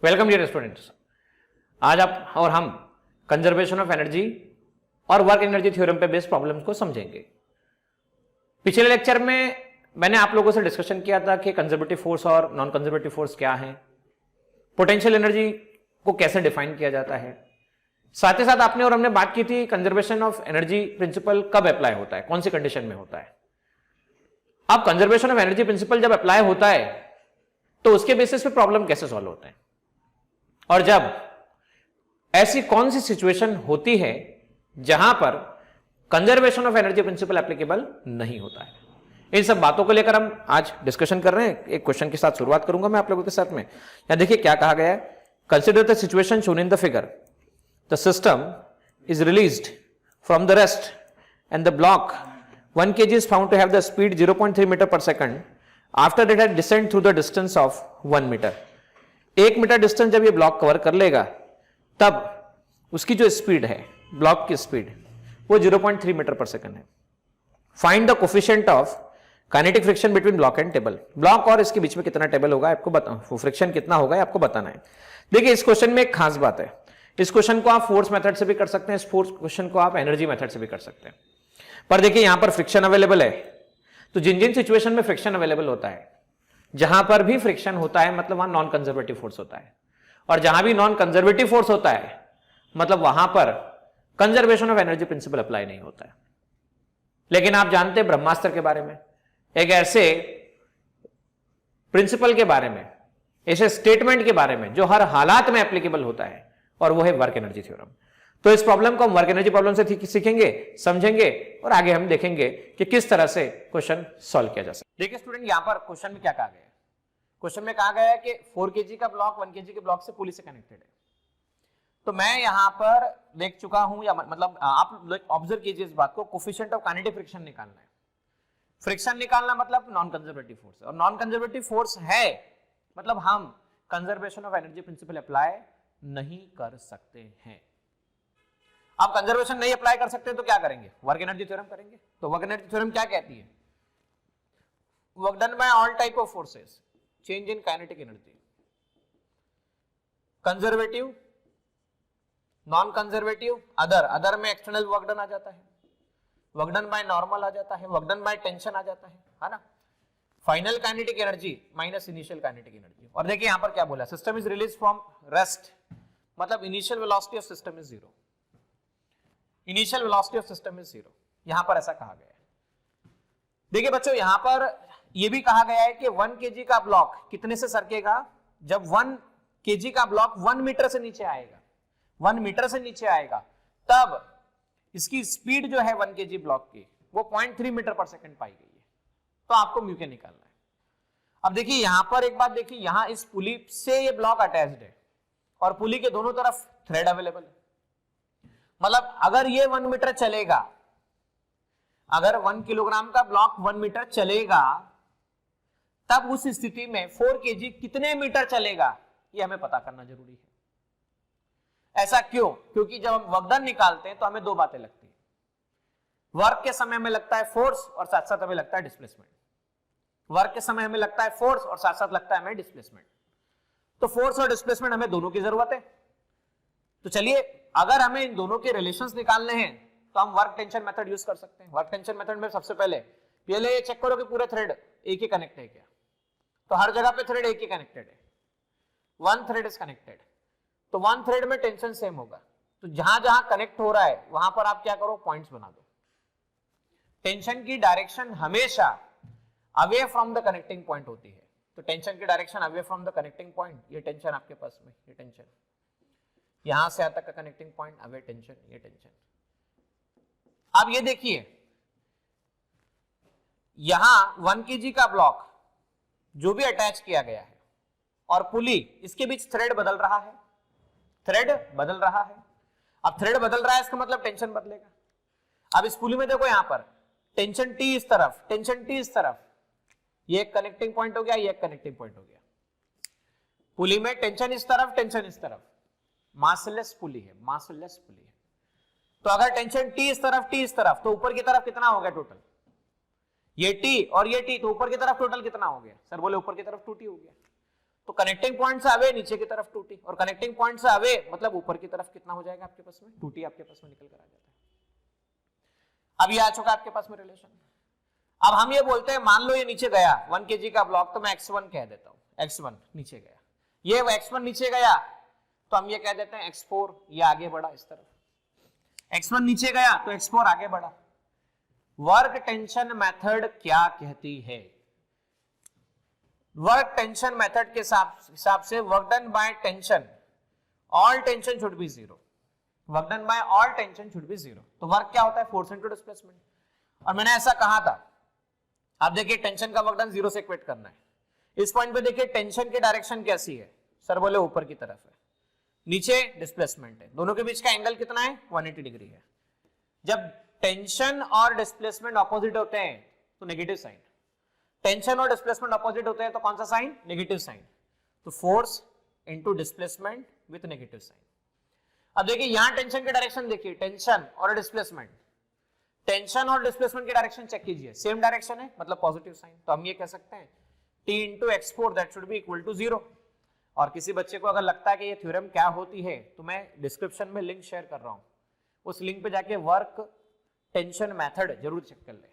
Welcome dear students. आज आप और हम कंजर्वेशन ऑफ एनर्जी और वर्क एनर्जी थ्योरम पे बेस्ड प्रॉब्लम्स को समझेंगे। पिछले लेक्चर में मैंने आप लोगों से डिस्कशन किया था कि कंजर्वेटिव फोर्स और नॉन कंजर्वेटिव फोर्स क्या है, पोटेंशियल एनर्जी को कैसे डिफाइन किया जाता है। साथ ही साथ आपने और हमने बात की थी कंजर्वेशन ऑफ एनर्जी प्रिंसिपल कब अप्लाई होता है, कौन सी कंडीशन में होता है। अब कंजर्वेशन ऑफ एनर्जी प्रिंसिपल जब अप्लाई होता है तो उसके बेसिस पे प्रॉब्लम कैसे सॉल्व होते हैं, और जब ऐसी कौन सी सिचुएशन होती है जहां पर conservation of energy principal applicable नहीं होता है। इन सब बातों को लेकर हम आज डिस्कशन कर रहे हैं। एक क्वेश्चन के साथ शुरुआत करूंगा मैं आप लोगों के साथ में। यहां देखिए क्या कहा गया है, consider the situation shown in the figure, the system is released from the rest and the block 1 kg is found to have the speed 0.3 meter per second after it had descend through the distance of 1 meter। 1 metre distance जब ये block cover कर लेगा तब उसकी जो speed है, block की speed, वो 0.3 मीटर पर सेकंड है। Find the coefficient of kinetic friction between block and table. Block और इसके बीच में कितना टेबल होगा आपको बताना, फ्रिक्शन कितना होगा आपको बताना है। देखिए इस क्वेश्चन में एक खास बात है, इस क्वेश्चन को आप फोर्स मेथड से भी कर सकते हैं, इस फोर्स क्वेश्चन को आप एनर्जी मेथड से भी कर सकते हैं। पर देखिए यहां पर फ्रिक्शन अवेलेबल है, तो जिन जिन सिचुएशन में फ्रिक्शन अवेलेबल होता है, जहां पर भी फ्रिक्शन होता है मतलब वहां नॉन कंजर्वेटिव फोर्स होता है, और जहां भी नॉन कंजर्वेटिव फोर्स होता है मतलब वहां पर conservation of energy principal apply नहीं होता है। लेकिन आप जानते हैं ब्रह्मास्त्र के बारे में, एक ऐसे प्रिंसिपल के बारे में, ऐसे स्टेटमेंट के बारे में जो हर हालात में एप्लीकेबल होता है, और वो है वर्क एनर्जी थ्योरम। तो इस प्रॉब्लम को हम वर्क एनर्जी प्रॉब्लम से सीखेंगे, समझेंगे, और आगे हम देखेंगे कि किस तरह से क्वेश्चन सॉल्व किया जा सकता है। देखिए स्टूडेंट, यहां पर क्वेश्चन में क्या कहा गया है, क्वेश्चन में कहा गया है कि 4 kg का ब्लॉक 1 kg के ब्लॉक से पुली से कनेक्टेड है। तो मैं यहां पर देख चुका हूं, या मतलब आप ऑब्जर्व कीजिए इस बात को, कोफिशिएंट ऑफ काइनेटिक फ्रिक्शन निकालना है। फ्रिक्शन निकालना मतलब नॉन कंजर्वेटिव फोर्स, और नॉन कंजर्वेटिव फोर्स है मतलब हम conservation of energy principal apply नहीं कर सकते हैं। आप कंजर्वेशन नहीं अप्लाई कर सकते तो क्या करेंगे, वर्क एनर्जी थ्योरम करेंगे। तो वर्क एनर्जी थ्योरम क्या कहती है, work done by all type of forces, change in kinetic energy, conservative, non conservative, other में एक्सटर्नल वर्क डन आ जाता है, वर्क डन बाय नॉर्मल आ जाता है, वर्क डन बाय टेंशन आ जाता है ना, final kinetic energy minus initial kinetic energy. और देखिए यहां पर क्या बोला, system is release from rest, मतलब initial velocity of system is 0, initial velocity of system is 0, यहां पर ऐसा कहा गया है। देखिए बच्चों यहां पर यह भी कहा गया है कि 1 kg का ब्लॉक कितने से सरकेगा, जब 1 kg का ब्लॉक 1 मीटर से नीचे आएगा, 1 मीटर से नीचे आएगा, तब इसकी स्पीड जो है 1 kg ब्लॉक की वो 0.3 मीटर पर सेकंड पाई गई है। तो आपको म्यू के निकालना है। अब देखिए यहां पर एक बात देखिए, यहां इस पुली से ये ब्लॉक अटैच्ड है और पुली के दोनों तरफ थ्रेड अवेलेबल है, मतलब अगर ये 1 मीटर चलेगा, अगर 1 किलोग्राम का ब्लॉक 1 मीटर चलेगा, तब उस स्थिति में 4 kg कितने मीटर चलेगा ये हमें पता करना जरूरी है। ऐसा क्यों, क्योंकि जब हम वर्क डन निकालते हैं तो हमें दो बातें लगती हैं, वर्क के समय हमें लगता है फोर्स और साथ साथ हमें लगता है डिस्प्लेसमेंट। वर्क के समय हमें लगता है फोर्स और साथ साथ लगता है हमें डिस्प्लेसमेंट। तो फोर्स और डिस्प्लेसमेंट हमें दोनों की जरूरत है। तो चलिए अगर हमें इन दोनों के रिलेशंस निकालने हैं तो हम वर्क टेंशन मेथड यूज कर सकते हैं। वर्क टेंशन मेथड में सबसे पहले ये चेक करो कि पूरे थ्रेड एक ही कनेक्ट है क्या, तो हर जगह पे थ्रेड एक ही कनेक्टेड है, 1 थ्रेड इज कनेक्टेड, तो 1 थ्रेड में टेंशन सेम होगा। तो जहां जहां कनेक्ट हो रहा है वहां पर आप क्या करो, पॉइंट्स बना दो। टेंशन की डायरेक्शन हमेशा away from the connecting point होती है, तो टेंशन की direction away from the connecting point, ये टेंशन आपके पास में, ये टेंशन यहां से यहां तक का कनेक्टिंग पॉइंट, अवे टेंशन, ये टेंशन। अब ये देखिए यहां 1 kg का ब्लॉक जो भी अटैच किया गया है और पुली, इसके बीच थ्रेड बदल रहा है, थ्रेड बदल रहा है। अब थ्रेड बदल रहा है इसका मतलब टेंशन बदलेगा। अब इस पुली में देखो यहां पर टेंशन T इस तरफ, टेंशन T इस तरफ, ये एक कनेक्टिंग पॉइंट हो गया, ये एक कनेक्टिंग पॉइंट हो गया। पुली में टेंशन इस तरफ, टेंशन इस तरफ, मासलेस पुली है, मासलेस पुली है। तो अगर टेंशन T इस तरफ, T इस तरफ, तो ऊपर की तरफ कितना हो गया टोटल, ये T और ये T, तो ऊपर की तरफ टोटल कितना हो गया, सर बोले ऊपर की तरफ 2T हो गया। तो कनेक्टिंग पॉइंट से अवे नीचे की तरफ 2t, और कनेक्टिंग पॉइंट से अवे मतलब ऊपर की तरफ कितना हो जाएगा आपके पास में, 2t आपके पास में निकल कर आ जाता है। अब ये आ चुका आपके पास में रिलेशन। अब हम ये बोलते हैं, मान लो ये नीचे गया 1 kg का ब्लॉक, तो मैं x1 कह देता हूं, x1 नीचे गया, ये x1 नीचे गया तो हम ये कह देते हैं x4, ये आगे बढ़ा इस तरफ, x1 नीचे गया तो x4 आगे बढ़ा। वर्क टेंशन मेथड क्या कहती है? वर्क टेंशन मेथड के हिसाब से work done by tension, all tension should be zero, work done by all tension should be zero. तो वर्क क्या होता है? Force into displacement. और मैंने ऐसा कहा था, आप देखिए टेंशन का वर्क डन जीरो से इक्वेट करना है। इस पॉइंट पे देखिए टेंशन की डायरेक्शन कैसी है, सर बोले ऊपर की तरफ है, नीचे डिस्प्लेसमेंट है, दोनों के बीच का एंगल कितना है? 180 डिग्री है। जब टेंशन और डिस्प्लेसमेंट ऑपोजिट होते हैं तो नेगेटिव साइन, टेंशन और डिस्प्लेसमेंट ऑपोजिट होते हैं तो कौन सा साइन? Negative sign. तो force into displacement with negative sign. अब देखिए यहां टेंशन की डायरेक्शन देखिए, टेंशन और डिस्प्लेसमेंट, टेंशन और डिस्प्लेसमेंट की डायरेक्शन चेक कीजिए, सेम डायरेक्शन है मतलब पॉजिटिव साइन। तो हम ये कह सकते हैं T into x4 that should be equal to 0। और किसी बच्चे को अगर लगता है कि ये थ्योरम क्या होती है तो मैं डिस्क्रिप्शन में लिंक शेयर कर रहा हूं, उस लिंक पे जाके वर्क टेंशन मेथड जरूर चेक कर ले।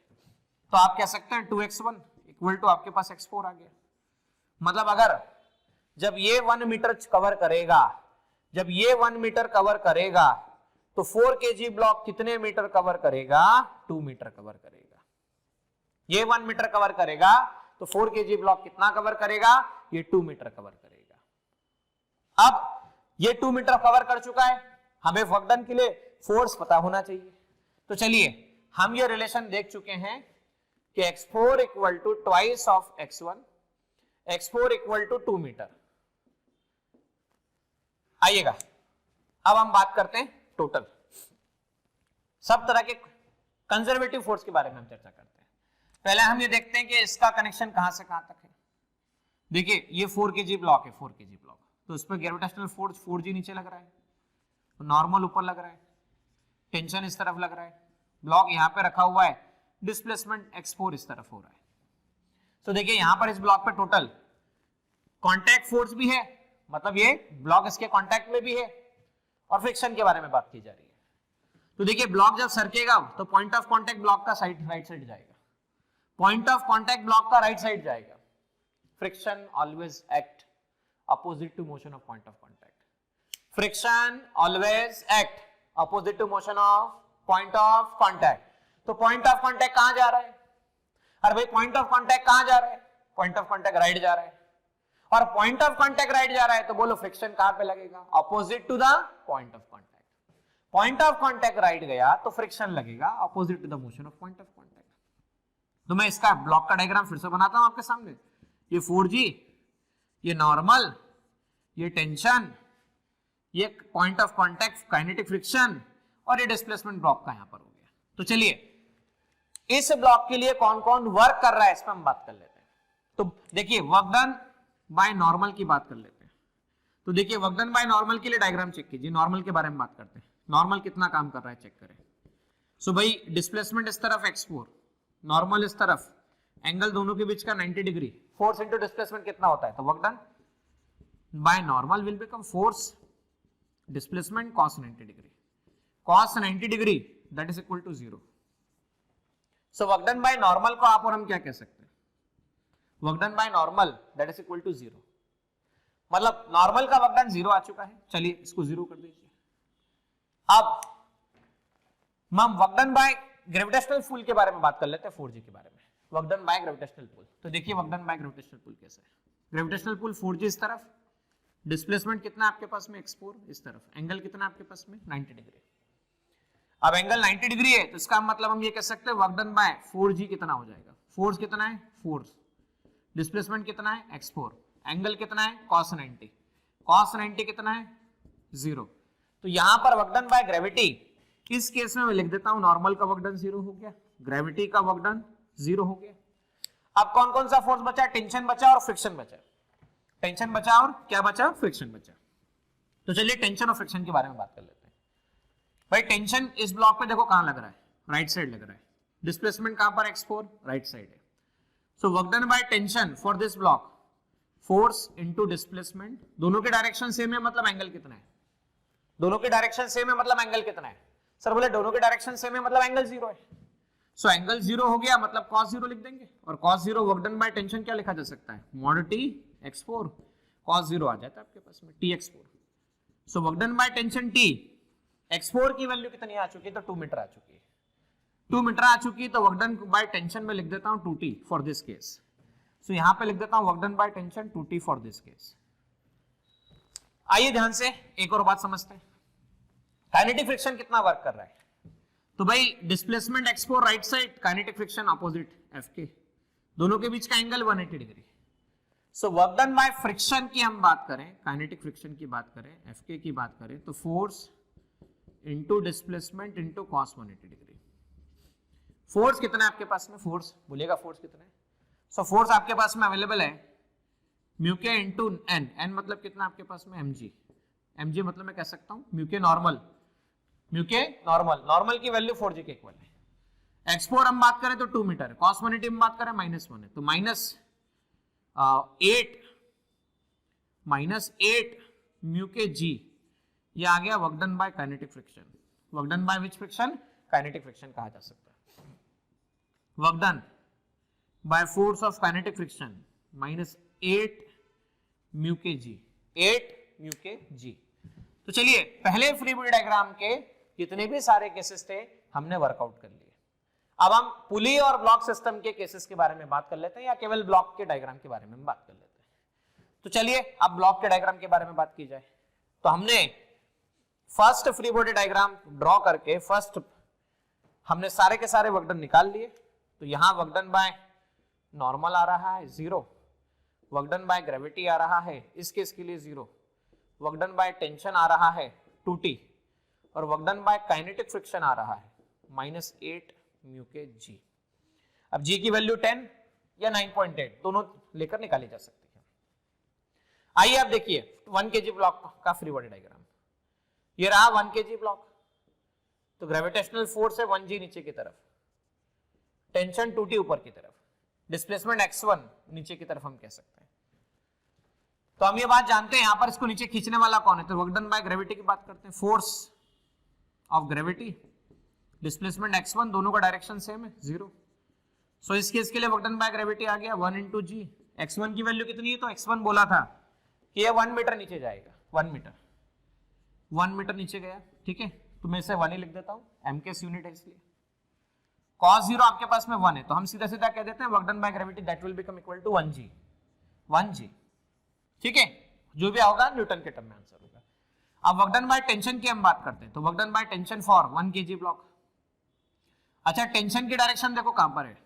तो आप कह सकते हैं 2x1 इक्वल टू आपके पास x4 आ गया। मतलब अगर जब ये 1 मीटर कवर करेगा, जब ये 1 मीटर कवर करेगा तो 4 kg ब्लॉक कितने मीटर कवर करेगा? 2 मीटर कवर करेगा। ये 1 मीटर कवर करेगा तो 4 kg ब्लॉक कितना कवर करेगा? ये 2 मीटर कवर करेगा। अब ये 2 मीटर कवर कर चुका है, हमें वर्क डन के लिए फोर्स पता होना चाहिए। तो चलिए हम ये रिलेशन देख चुके हैं कि x4 equal to twice of x1, x4 equal to 2 metre. आइएगा अब हम बात करते हैं टोटल, सब तरह के कंजर्वेटिव फोर्स के बारे में हम चर्चा करते हैं। पहले हम ये देखते हैं कि इसका कनेक्शन कहां से कहां तक है। देखिए ये 4 kg ब्लॉक है, 4 kg ब्लॉक, तो इस पर ग्रेविटेशनल फोर्स 4g नीचे लग रहा है, नॉर्मल ऊपर लग रहा है, टेंशन इस तरफ लग रहा है, ब्लॉक यहां पे रखा हुआ है, डिस्प्लेसमेंट x4 इस तरफ हो रहा है। तो देखिए यहां पर इस ब्लॉक पे टोटल कांटेक्ट फोर्स भी है, मतलब ये ब्लॉक इसके कांटेक्ट में भी है, और फ्रिक्शन के बारे में बात की जा रही है। तो देखिए ब्लॉक जब सरकेगा तो पॉइंट ऑफ कांटेक्ट ब्लॉक का साइड राइट साइड जाएगा, पॉइंट ऑफ कांटेक्ट ब्लॉक का राइट साइड जाएगा। Friction always act opposite to motion of point of contact. Friction always act opposite to motion of point of contact. तो point of contact कहां जा रहा है? अरे भाई point of contact कहां जा रहा है? point of contact राइट जा रहा है, और point of contact राइट जा रहा है तो बोलो फ्रिक्शन कहां पे लगेगा? opposite to the point of contact. point of contact right गया तो फ्रिक्शन लगेगा opposite to the motion of point of contact. तो मैं इसका ब्लॉक का डायग्राम फिर से बनाता हूं आपके सामने। ये 4g, ये नॉर्मल, ये टेंशन, ये point of contact kinetic friction, और ये डिस्प्लेसमेंट ब्लॉक का यहां पर हो गया। तो चलिए इस ब्लॉक के लिए कौन कौन वर्क कर रहा है इस पर हम बात कर लेते हैं। तो देखिए वर्क डन बाय नॉर्मल की बात कर लेते हैं। तो देखिए वर्क डन बाय नॉर्मल के लिए डायग्राम चेक कीजिए, नॉर्मल के बारे में बात करते हैं, नॉर्मल कितना काम कर रहा है चेक करें। सो भाई डिस्प्लेसमेंट इस तरफ x4, नॉर्मल इस तरफ, एंगल दोनों के बीच का 90 डिग्री, फोर्स इनटू डिस्प्लेसमेंट कितना होता है? तो work done by normal will become force displacement cos 90 degree, cos 90 degree that is equal to 0। So work done by normal को आप और हम क्या कह सकते हैं? Work done by normal that is equal to 0, मतलब नॉर्मल का वर्क डन 0 आ चुका है। चलिए इसको 0 कर दीजिए। अब हम work done by gravitational pull के बारे में बात कर लेते हैं, 4g के बारे में। Work done by gravitational pull, तो देखिए work done by gravitational pull कैसे है। ग्रेविटेशनल पुल 4g इस तरफ, डिस्प्लेसमेंट कितना आपके पास में x4 इस तरफ, एंगल कितना आपके पास में 90 डिग्री। अब एंगल 90 डिग्री है तो इसका मतलब हम ये कह सकते हैं वर्क डन बाय 4g कितना हो जाएगा? फोर्स कितना है? फोर्स, डिस्प्लेसमेंट कितना है? x4, एंगल कितना है? cos 90, cos 90 कितना है? 0। तो यहां पर वर्क डन बाय ग्रेविटी, इस केस में मैं लिख देता हूं नॉर्मल का वर्क डन 0 हो गया, ग्रेविटी का वर्क डन 0 हो गया। अब कौन कौन सा फोर्स बचा? टेंशन बचा और फ्रिक्शन बचा। टेंशन बचा और क्या बचा? फ्रिक्शन बचा। तो चलिए टेंशन और फ्रिक्शन के बारे में बात कर लेते हैं। भाई टेंशन इस ब्लॉक पे देखो कहां लग रहा है? राइट साइड लग रहा है। डिस्प्लेसमेंट कहां पर? x4 राइट साइड है। सो work done by tension for this block force into displacement, दोनों के डायरेक्शन सेम है मतलब एंगल कितना है, दोनों के डायरेक्शन सेम है मतलब एंगल कितना है, सर बोले दोनों के डायरेक्शन सेम है मतलब एंगल जीरो है, सो एंगल जीरो हो गया मतलब कॉस जीरो लिख देंगे, और cos zero work done by tension क्या लिखा जा सकता है, mod T x4, cos zero आ जाता है आपके पास में T x4, so work done by tension T x4 की वैल्यू कितनी आ चुकी है, तो 2 मीटर आ चुकी है, 2 मीटर आ चुकी है, तो वर्क डन बाय टेंशन में लिख देता हूं 2t फॉर दिस केस, सो यहां पे लिख देता हूं work done by tension 2t for this case. आइए ध्यान से एक और बात समझते हैं, काइनेटिक फ्रिक्शन कितना वर्क कर रहा है, तो भाई displacement x4 right side, kinetic friction opposite Fk, दोनों के बीच का angle 180 degree, so work done by friction की हम बात करें, काइनेटिक फ्रिक्शन की बात करें, Fk की बात करें, तो force into displacement into cos 180 degree. Force कितना है आपके पास में, फोर्स बोलिएगा फोर्स कितना है, सो फोर्स आपके पास में अवेलेबल है म्यू के इंटू एन, एन मतलब कितना आपके पास में mg, mg मतलब मैं कह सकता हूं म्यू के नॉर्मल, म्यू के नॉर्मल, नॉर्मल की वैल्यू 4g के इक्वल है, x4 हम बात करें तो 2 मीटर है, cos 180 हम बात करें -1 है, तो -8 म्यू के g, ये आ गया work done by kinetic friction, work done by which friction, kinetic friction कहा जा सकता है, work done by force of kinetic friction -8 mu के जी, 8 म्यू के जी। तो चलिए पहले फ्री बॉडी डायग्राम के जितने भी सारे केसेस थे हमने वर्कआउट कर लिए, अब हम पुली और ब्लॉक सिस्टम के केसेस के बारे में बात कर लेते हैं, या केवल ब्लॉक के डायग्राम के बारे में बात कर लेते हैं। तो चलिए अब ब्लॉक के डायग्राम के बारे में बात की जाए, तो हमने first free body diagram draw करके फर्स्ट हमने सारे के सारे वर्क डन निकाल लिए, तो यहां वर्क डन बाय नॉर्मल आ रहा है 0, वर्क डन बाय ग्रेविटी आ रहा है इस केस के लिए 0, वर्क डन बाय टेंशन आ रहा है 2t, और work done by kinetic friction आ रहा है -8 म्यू के जी। अब g की वैल्यू 10 या 9.8 दोनों लेकर निकाली जा सकती है। आइए आप देखिए 1 kg ब्लॉक का फ्री बॉडी डायग्राम, ये रहा 1 kg ब्लॉक, तो ग्रेविटेशनल फोर्स है 1g नीचे की तरफ, टेंशन 2t ऊपर की तरफ, डिस्प्लेसमेंट x1 नीचे की तरफ हम कह सकते हैं। तो हम ये बात जानते हैं यहां पर इसको नीचे खींचने वाला कौन है, तो वर्क डन बाय ग्रेविटी की बात करते हैं, force of gravity, displacement x1 दोनों का डायरेक्शन सेम है 0, सो इस केस के लिए वर्क डन बाय ग्रेविटी आ गया 1 इंटू जी, x1 की वैल्यू कितनी है, तो x1 बोला था कि ये 1 मीटर नीचे जाएगा, 1 मीटर नीचे गया, ठीक है, तो मैं इसे 1 ही लिख देता हूं, एम के यूनिट है इसलिए, cos 0 आपके पास में 1 है, तो हम सीधा सीधा कह देते हैं work done by gravity that will become equal to 1g, ठीक है, जो भी होगा न्यूटन के टर्म में आंसर होगा। अब वर्क डन बाय टेंशन की हम बात करते हैं, तो work done by tension for 1 kg block, अच्छा टेंशन की डायरेक्शन देखो कहां पर है,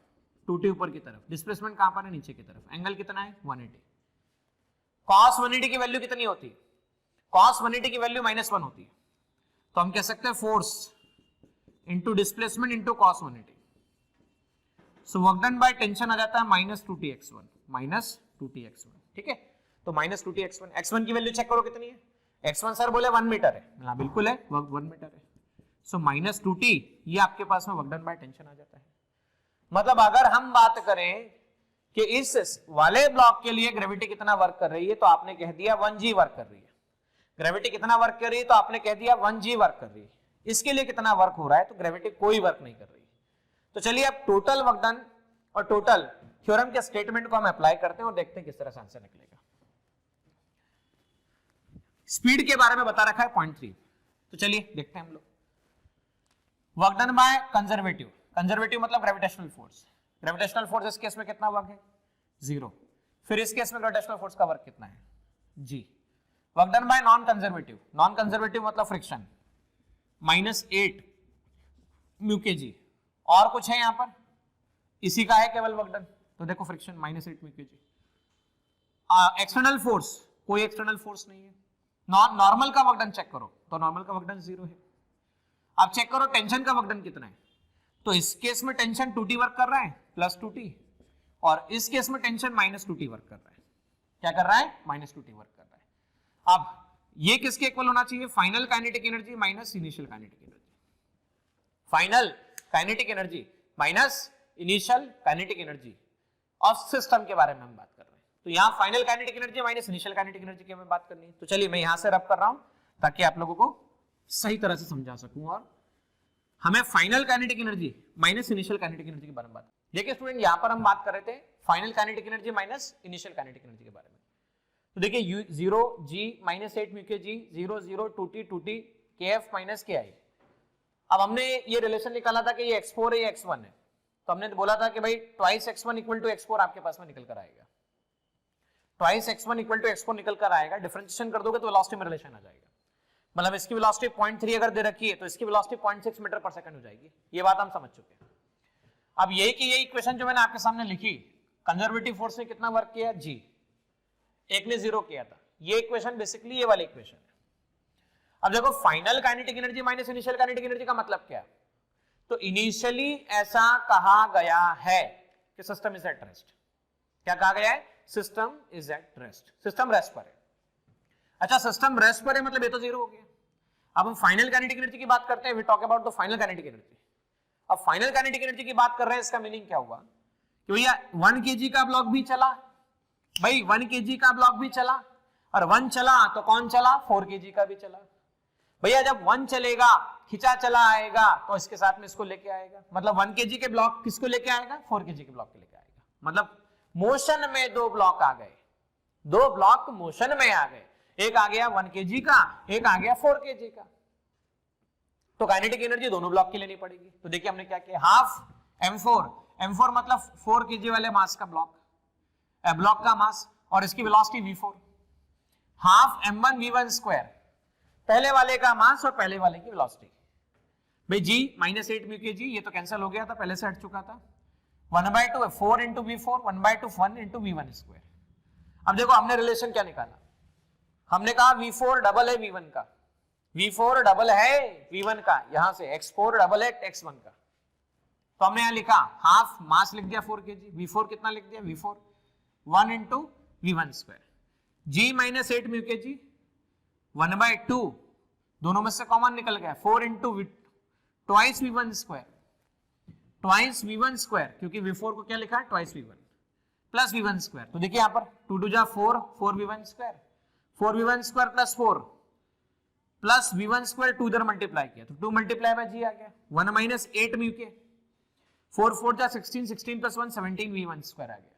2t ऊपर की तरफ, डिस्प्लेसमेंट कहां पर है, नीचे की तरफ, एंगल कितना है 180, cos 180 की वैल्यू कितनी होती है, cos 180 की वैल्यू -1 होती है, तो हम कह सकते हैं force into displacement into cos 180, so work done by tension आ जाता है -2tx1, ठीक है, तो -2tx1, x1 की वैल्यू चेक करो कितनी है, x1 सर बोले 1 मीटर है, हाँ बिल्कुल है, 1 मीटर है, सो -2t ये आपके पास में वर्क डन बाय टेंशन आ जाता है। मतलब अगर हम बात करें कि इस वाले ब्लॉक के लिए ग्रेविटी कितना वर्क कर रही है, तो आपने कह दिया 1g वर्क कर रही है, ग्रेविटी कितना वर्क कर रही है, तो आपने कह दिया 1g वर्क कर रही है, इसके लिए कितना वर्क हो रहा है, तो ग्रेविटी कोई वर्क नहीं कर रही है। तो चलिए अब टोटल वर्क डन और टोटल थ्योरम के स्टेटमेंट को हम अप्लाई करते हैं और देखते हैं किस तरह से आंसर निकलेगा। स्पीड के बारे में बता रखा है 0.3, तो चलिए देखते हैं हम लोग, work done by conservative, conservative मतलब ग्रेविटेशनल फोर्स, ग्रेविटेशनल फोर्स इस केस में कितना वर्क है 0, फिर इस केस में ग्रेविटेशनल फोर्स का वर्क कितना है g, work done bye non conservative, non conservative मतलब फ्रिक्शन -8 म्यू के जी, और कुछ है यहां पर, इसी का है केवल वर्क डन, तो देखो फ्रिक्शन -8 म्यू के जी, एक्सटर्नल फोर्स कोई एक्सटर्नल फोर्स नहीं है, नॉर्मल का वर्क डन चेक करो, तो नॉर्मल का वर्क डन 0 है। अब चेक करो टेंशन का वर्क डन कितना है, तो इस केस में टेंशन 2t वर्क कर रहा है +2t, और इस केस में टेंशन -2t वर्क कर रहा है, क्या कर रहा है -2t वर्क कर रहा है। अब ये किसके इक्वल होना चाहिए, final kinetic energy minus initial kinetic energy, final kinetic energy minus initial kinetic energy of system के बारे में हम बात कर रहे हैं। तो यहाँ final kinetic energy minus initial kinetic energy की हमें बात करनी है। तो चलिए मैं यहाँ से रब कर रहा हूँ ताकि आप लोगों को सही तरह से समझा सकूं, और हमें final kinetic energy minus initial kinetic energy के बारे में बात। देखिए स्टूडेंट, यहाँ पर हम बात कर रहे थे final kinetic energy minus initial kinetic energy के बारे में। तो देखिए 0 g माइनस 8 म्यू के जी 0 0 2t 2t kf minus ki। अब हमने ये रिलेशन निकाला था कि ये x4 है ये x1 है, तो हमने बोला था कि भाई twice x1 equal to x4 आपके पास में निकल कर आएगा, twice x1 equal to x4 निकल कर आएगा। डिफरेंशिएशन कर दोगे तो वेलोसिटी में रिलेशन आ जाएगा, मतलब इसकी वेलोसिटी 0.3 अगर दे रखी है तो इसकी वेलोसिटी 0.6 मीटर पर सेकंड हो जाएगी। ये बात हम समझ चुके हैं। अब यही की यही इक्वेशन जो मैंने आपके सामने लिखी, कंजर्वेटिव फोर्स ने कितना वर्क किया g, एक ने 0 किया था, ये इक्वेशन बेसिकली ये वाली इक्वेशन है। अब देखो final kinetic energy minus initial kinetic energy का मतलब क्या है? तो इनिशियली ऐसा कहा गया है कि सिस्टम इज एट रेस्ट। क्या कहा गया है? System is at rest, system rest पर है। अच्छा, सिस्टम रेस्ट पर है मतलब ये तो 0 हो गया। अब हम फाइनल काइनेटिक एनर्जी की बात करते हैं, we talk about the final kinetic energy. अब फाइनल काइनेटिक एनर्जी की बात कर रहे हैं, इसका मीनिंग क्या हुआ कि भैया 1 kg का ब्लॉक भी चला, भाई 1 kg का ब्लॉक भी चला, और 1 चला तो कौन चला? 4 kg का भी चला। भैया जब 1 चलेगा खिंचा चला आएगा तो इसके साथ में इसको लेके आएगा, मतलब 1 kg के ब्लॉक किसको लेके आएगा? 4 kg के ब्लॉक के लेके आएगा। मतलब मोशन में 2 ब्लॉक आ गए, 2 ब्लॉक मोशन में आ गए, एक आ गया 1 kg का, एक आ गया 4 kg का। तो काइनेटिक एनर्जी दोनों ब्लॉक की लेनी पड़ेगी। तो देखिए हमने क्या किया, हाफ m4 मतलब 4 kg वाले मास का ब्लॉक का मास, और इसकी velocity v4, half m1 v1 square, पहले वाले का मास और पहले वाले की वेलोसिटी। भाई g माइनस 8 म्यू के जी, ये तो कैंसिल हो गया था, पहले से हट चुका था। 1/2 4 into v4, 1/2 1 into v1 square. अब देखो हमने रिलेशन क्या निकाला, हमने कहा v4 डबल है v1 का, v4 डबल है v1 का, यहां से x4 डबल है x1 का। तो हमने यहां लिखा हाफ मास लिख दिया 4 kg, v4 कितना लिख दिया? v4 1 into v1 square, g minus 8 mu के जी 1/2, दोनों में से कॉमन निकल गया, 4 into twice v1 square, twice v1 square, क्योंकि v4 को क्या लिखा है? Twice v1 plus v1 square. तो देखिए यहां पर 2 2 जा 4, 4 v1 square, 4 v1 square plus 4 plus v1 square, 2 इधर मल्टीप्लाई किया तो 2 मल्टीप्लाई बाय g आ गया, 1 माइनस 8 म्यू के, 4 4 जा 16, 16 प्लस 1 17 v1 स्क्वायर आ गया,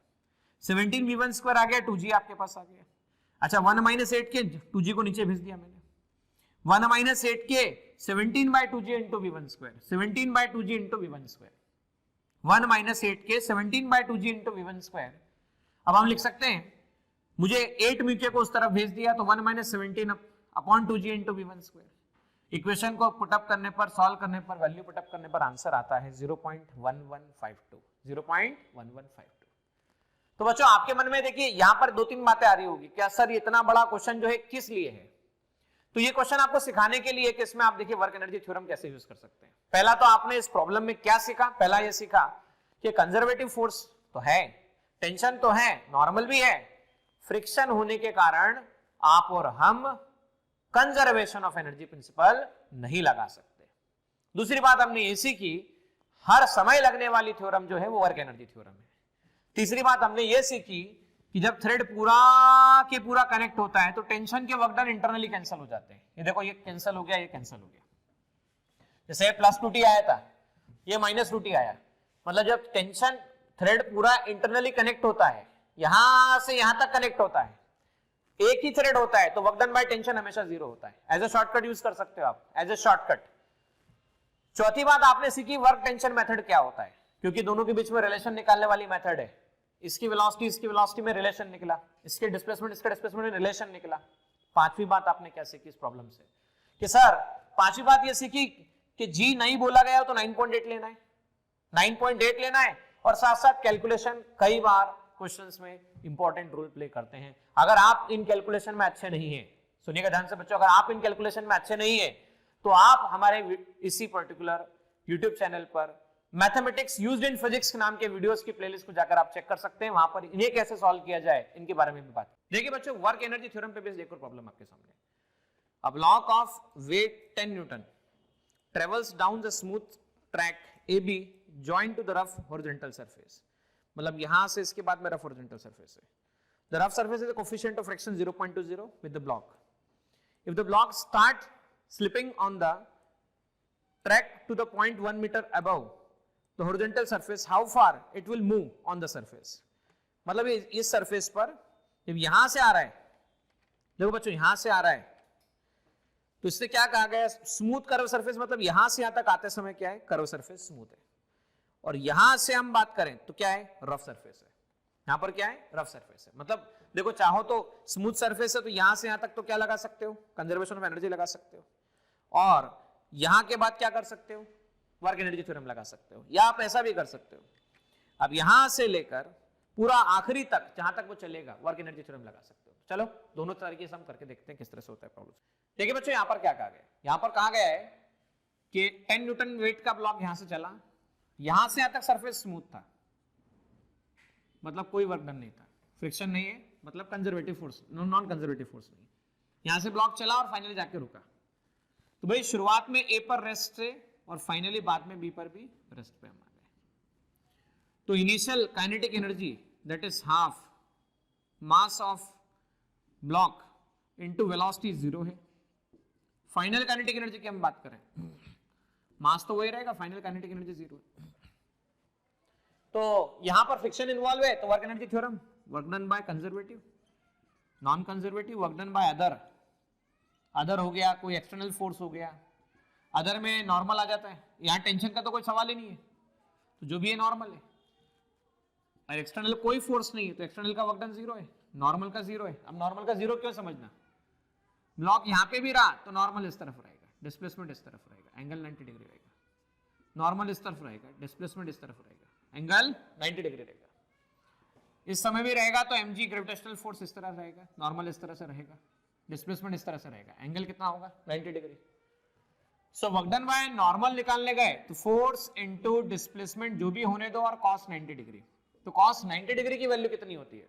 17 v1 स्क्वायर आ गया, 2g आपके पास आ गया। अच्छा 1 माइनस 8 के 2g को नीचे भेज दिया मैंने, 1 माइनस 8 के 17 by 2g into v1 square, 17 by 2g into v1 square, 1 minus 8 के 17 by 2g into v1 square. अब हम लिख सकते हैं, मुझे 8 म्यू के को उस तरफ भेज दिया तो 1 minus 17 upon 2g into v1 square. Equation को पुटअप करने पर, सॉल्व करने पर, वैल्यू पुटअप करने पर आंसर आता है 0.1152, 0.1152। तो बच्चों आपके मन में देखिए यहां पर 2-3 बातें आ रही होगी, क्या सर इतना बड़ा क्वेश्चन जो है किस लिए है? तो ये क्वेश्चन आपको सिखाने के लिए कि इसमें आप देखिए वर्क एनर्जी थ्योरम कैसे यूज कर सकते हैं। पहला तो आपने इस प्रॉब्लम में क्या सीखा? पहला ये सीखा कि कंजर्वेटिव फोर्स तो है, टेंशन तो है, नॉर्मल भी है, फ्रिक्शन होने के कारण आप और हम कंजर्वेशन ऑफ एनर्जी प्रिंसिपल नहीं लगा सकते। दूसरी बात हमने ये सीखी, हर समय लगने वाली थ्योरम जो है वो वर्क एनर्जी थ्योरम है। तीसरी बात हमने ये सीखी कि जब थ्रेड पूरा के पूरा कनेक्ट होता है तो टेंशन के वर्क डन इंटरनली कैंसिल हो जाते हैं। ये देखो ये कैंसिल हो गया, ये कैंसिल हो गया, जैसे प्लस 2t आया था ये माइनस 2t आया, मतलब जब टेंशन थ्रेड पूरा इंटरनली कनेक्ट होता है, यहां से यहां तक कनेक्ट होता है, एक ही थ्रेड होता है, तो वर्क डन बाय टेंशन हमेशा 0 होता है। एज ए शॉर्टकट यूज कर सकते हो आप, एज ए शॉर्टकट। चौथी बात आपने सीखी वर्क टेंशन मेथड क्या होता है, क्योंकि दोनों के बीच में रिलेशन निकालने वाली मेथड है। इसकी वेलोसिटी में रिलेशन निकला, इसके डिस्प्लेसमेंट में रिलेशन निकला। पांचवी बात आपने क्या सीखी इस प्रॉब्लम से कि सर, पांचवी बात ये सीखी कि जी नहीं बोला गया हो तो 9.8 लेना है, 9.8 लेना है, और साथ साथ कैलकुलेशन कई बार क्वेश्चंस में इंपॉर्टेंट रोल प्ले करते हैं। अगर आप इन कैलकुलेशन में अच्छे नहीं है, सुनिएगा ध्यान से बच्चों, अगर आप इन कैलकुलेशन में अच्छे नहीं है तो आप हमारे इसी पर्टिकुलर यूट्यूब चैनल पर मैथमेटिक्स यूज्ड इन फिजिक्स नाम के वीडियोस की प्लेलिस्ट को जाकर आप चेक कर सकते हैं, वहां पर इन्हें कैसे सॉल्व किया जाए इनके बारे में भी बात। देखिए बच्चों, वर्क एनर्जी थ्योरम पे बेस्ड एक और प्रॉब्लम आपके सामने। A block of weight 10 Newton travels down the smooth track AB joined to the rough horizontal surface। मतलब यहां से इसके बाद में रफ horizontal surface है, The rough surface is the coefficient of friction 0.20 with the block. If the block start slipping on the track to the point 1 meter above the horizontal surface, how far it will move on the surface. मतलब इस surface पर जब यहां से आ रहा है, देखो बच्चों यहां से आ रहा है, तो इससे क्या कहा गया, स्मूथ कर्व सरफेस, मतलब यहां से यहां तक आते समय क्या है, कर्व सरफेस स्मूथ है। और यहां से हम बात करें तो क्या है, रफ सरफेस है। यहां पर क्या है, रफ सरफेस है। मतलब देखो चाहो तो स्मूथ सरफेस है तो यहां से यहां तक तो क्या लगा सकते हो, कंजर्वेशन ऑफ एनर्जी लगा सकते हो, और यहां के बाद क्या कर सकते हो, वर्क एनर्जी थ्योरम लगा सकते हो, या आप ऐसा भी कर सकते हो, अब यहां से लेकर पूरा आखिरी तक जहां तक वो चलेगा वर्क एनर्जी थ्योरम लगा सकते हो। चलो दोनों तरीके से हम करके देखते हैं किस तरह से होता है प्रॉब्लम। देखिए बच्चों यहां पर क्या कहा गया, यहां पर कहा गया है कि 10 न्यूटन वेट का ब्लॉक यहां से चला, यहां से यहां तक सरफेस स्मूथ था, मतलब कोई वर्क डन नहीं था, फ्रिक्शन नहीं है, मतलब conservative force, non conservative force नहीं। यहां से ब्लॉक चला और फाइनली जाके रुका, तो भाई शुरुआत में ए पर रेस्ट से और फाइनली बाद में बी पर भी रेस्ट पे हम आ गए। तो initial kinetic energy that is half mass of block into velocity 0 है। फाइनल काइनेटिक एनर्जी की हम बात करें, मास तो वही रहेगा, फाइनल काइनेटिक एनर्जी 0 है। तो यहां पर फ्रिक्शन इन्वॉल्व है, तो work energy theorem, work done by conservative, non conservative work done by other, other हो गया, कोई एक्सटर्नल फोर्स हो गया, अदर में नॉर्मल आ जाता है, यहां टेंशन का तो कोई सवाल ही नहीं है, तो जो भी है नॉर्मल है, और एक्सटर्नल कोई फोर्स नहीं है तो एक्सटर्नल का वर्क डन 0 है, नॉर्मल का 0 है। अब नॉर्मल का 0 क्यों समझना, ब्लॉक यहां पे भी रहा तो नॉर्मल इस तरफ रहेगा, डिस्प्लेसमेंट इस तरफ रहेगा, एंगल 90 डिग्री रहेगा, नॉर्मल इस तरफ रहेगा, डिस्प्लेसमेंट इस तरफ रहेगा, एंगल 90 डिग्री रहेगा। इस समय भी रहेगा तो mg ग्रेविटेशनल फोर्स इस तरह रहेगा, नॉर्मल इस तरह से रहेगा, डिस्प्लेसमेंट इस तरह से रहेगा, एंगल कितना होगा 90 degree. So work done by normal निकालने गए तो फोर्स इनटू डिस्प्लेसमेंट जो भी होने दो और cos 90 डिग्री, तो cos 90 डिग्री की वैल्यू कितनी होती है,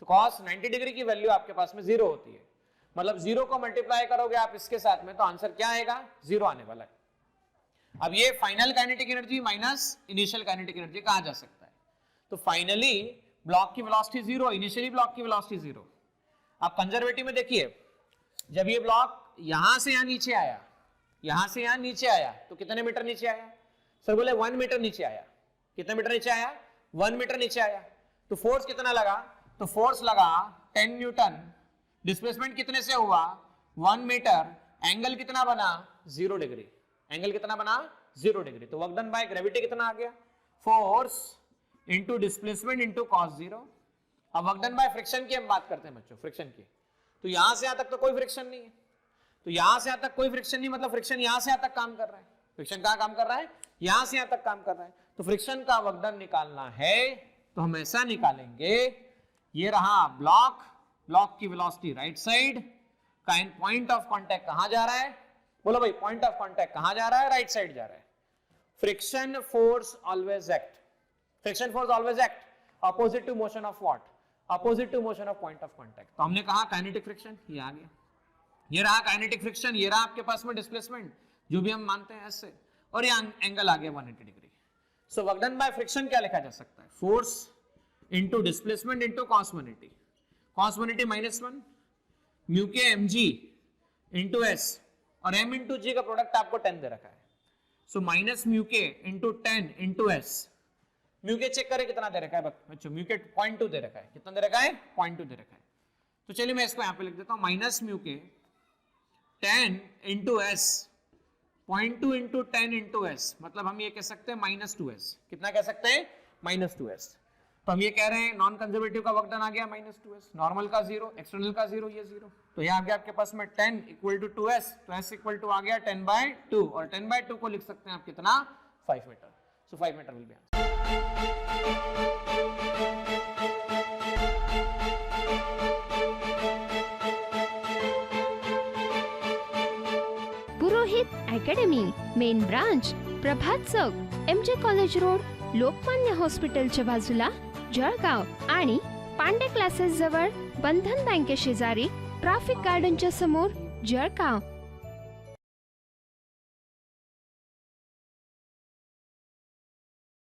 तो cos 90 डिग्री की वैल्यू आपके पास में 0 होती है, मतलब 0 को मल्टीप्लाई करोगे आप इसके साथ में तो आंसर क्या आएगा, 0 आने वाला है। अब ये final kinetic energy minus initial kinetic energy कहा जा सकता है। तो फाइनली ब्लॉक की वेलोसिटी 0, इनिशियली ब्लॉक की वेलोसिटी 0। अब कंजर्वेटिव में देखिए, जब ये ब्लॉक यहां से यहां नीचे आया, यहां से यहां नीचे आया तो कितने मीटर नीचे आया, सर बोले 1 मीटर नीचे आया, कितने मीटर नीचे आया, 1 मीटर नीचे आया, तो फोर्स कितना लगा, तो फोर्स लगा 10 न्यूटन, डिस्प्लेसमेंट कितने से हुआ 1 मीटर, एंगल कितना बना 0 डिग्री, एंगल कितना बना 0 डिग्री। तो वर्क डन बाय ग्रेविटी कितना आ गया, force into displacement into cos 0। अब वर्क डन बाय फ्रिक्शन की हम बात करते हैं बच्चों, फ्रिक्शन की, तो यहां से यहां तक तो कोई फ्रिक्शन नहीं है, तो यहां से यहां तक कोई फ्रिक्शन नहीं, मतलब फ्रिक्शन यहां से यहां तक काम कर रहा है, फ्रिक्शन कहां काम कर रहा है, यहां से यहां तक काम कर रहा है। तो फ्रिक्शन का वर्क डन निकालना है तो हम ऐसा निकालेंगे, ये रहा ब्लॉक, ब्लॉक की velocity right side, point of contact कहां जा रहा है, बोलो भाई पॉइंट ऑफ कांटेक्ट कहां जा रहा है, राइट साइड जा रहा है। Friction force always act, friction force always act opposite to motion of what, opposite to motion of point of contact. तो हमने कहा काइनेटिक फ्रिक्शन, ये आ गया, ये रहा काइनेटिक फ्रिक्शन, ये रहा आपके पास में डिस्प्लेसमेंट जो भी हम मानते हैं ऐसे, और ये एंगल आ गया 180 degree. So work done by friction क्या लिखा जा सकता है, force into displacement into cos 180, cos 180 -1 mu के mg इनटू s, और m इनटू g का प्रोडक्ट आपको 10 दे रखा है, सो माइनस म्यू के इनटू 10 इनटू s। म्यू के चेक करें कितना दे रखा है बच्चों, म्यू के 0.2 दे रखा है, कितना दे रखा है 0.2 दे रखा है। तो चलिए मैं इसको यहां पे लिख देता हूं, माइनस म्यू के 10 into S, 0.2 into 10 into S, मतलब हम ये कह सकते हैं -2s, कितना कह सकते हैं -2s। तो हम ये कह रहे हैं नॉन कंजर्वेटिव का वर्क डन आ गया -2s, नॉर्मल का 0, एक्सटर्नल का 0, ये 0, तो यहाँ आ गया आपके पास में 10 इक्वल टू 2s, तो s इक्वल टू आ गया 10/2, और 10/2 को लिख सकते हैं आप कितना 5 metre. So 5 metre will be answer. Purohit academy, main branch Prabhat Chowk, MJ college road, Lokmanya हॉस्पिटलच्या बाजूला, जळगाव, आणि पांडे क्लासेस जवळ, बंधन बँके शेजारी, ट्रॅफिक गार्डनच्या समोर, जळगाव।